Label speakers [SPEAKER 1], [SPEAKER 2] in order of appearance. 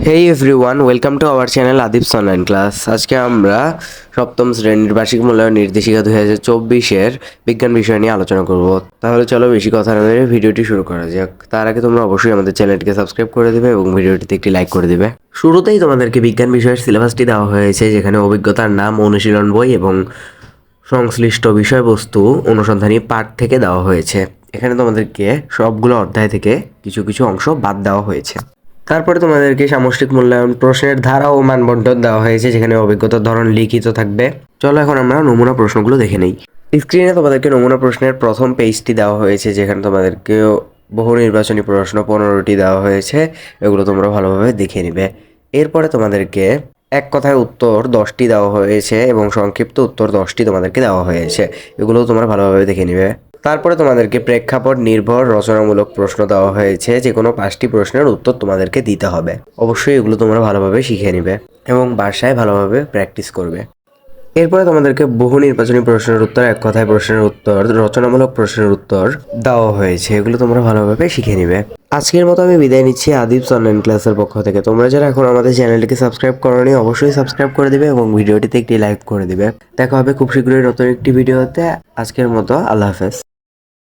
[SPEAKER 1] Hey everyone, welcome to our channel Adibas online class. আজকে আমরা সপ্তম শ্রেণীর বার্ষিক মূল্যায়ন নির্দেশিকা 2024-এর বিজ্ঞান বিষয় নিয়ে আলোচনা করব। তাহলে চলো বেশি কথা না বলে ভিডিওটি শুরু করা যাক। তার আগে তোমরা অবশ্যই আমাদের চ্যানেলটিকে সাবস্ক্রাইব করে দিবে এবং ভিডিওটিতে একটি লাইক করে দিবে। শুরুতেই তোমাদেরকে বিজ্ঞান বিষয়ের সিলেবাসটি দেওয়া হয়েছে, যেখানে অভিজ্ঞতার নাম, অনুশীলন বই এবং সংশ্লিষ্ট বিষয়বস্তু অনুসন্ধানী পাঠ থেকে দেওয়া হয়েছে। এখানে তোমাদেরকে সবগুলো অধ্যায় থেকে কিছু কিছু অংশ বাদ দেওয়া হয়েছে। তারপরে তোমাদেরকে সামষ্টিক মূল্যায়ন প্রশ্নের ধারা ও মানবন্টন দেওয়া হয়েছে, যেখানে অভিজ্ঞতার ধরন লিখিত থাকবে। চলো এখন আমরা নমুনা প্রশ্নগুলো দেখে নেই। স্ক্রিনে তোমাদেরকে নমুনা প্রশ্নের প্রথম পেজটি দেওয়া হয়েছে, যেখানে তোমাদেরকে বহু নির্বাচনী প্রশ্ন 15টি দেওয়া হয়েছে। এগুলো তোমরা ভালোভাবে দেখে নিবে। এরপরে তোমাদেরকে এক কথায় উত্তর 10টি দেওয়া হয়েছে এবং সংক্ষিপ্ত উত্তর 10টি তোমাদেরকে দেওয়া হয়েছে। এগুলো তোমরা ভালোভাবে দেখে নিবে। তারপরে তোমাদেরকে প্রেক্ষাপট নির্ভর রচনামূলক প্রশ্ন দেওয়া হয়েছে, যে কোনো 5টি প্রশ্নের উত্তর তোমাদেরকে দিতে হবে। অবশ্যই এগুলো তোমরা ভালোভাবে শিখে নিবে এবং বাসায় ভালোভাবে প্র্যাকটিস করবে। এরপরে তোমাদেরকে বহু নির্বাচনী প্রশ্নের উত্তর, এক কথায় প্রশ্নের উত্তর, রচনামূলক প্রশ্নের উত্তর দেওয়া হয়েছে। এগুলো তোমরা ভালোভাবে শিখে নিবে। আজকের মতো আমি বিদায় নিচ্ছি আদিবস অনলাইন ক্লাসের পক্ষ থেকে। তোমরা যারা এখন আমাদের চ্যানেলটিকে সাবস্ক্রাইব করোনি, অবশ্যই সাবস্ক্রাইব করে দিবে এবং ভিডিওটিতে একটি লাইক করে দিবে। দেখা হবে খুব শীঘ্রই নতুন একটি ভিডিওতে। আজকের মতো আল্লাহ হাফেজ।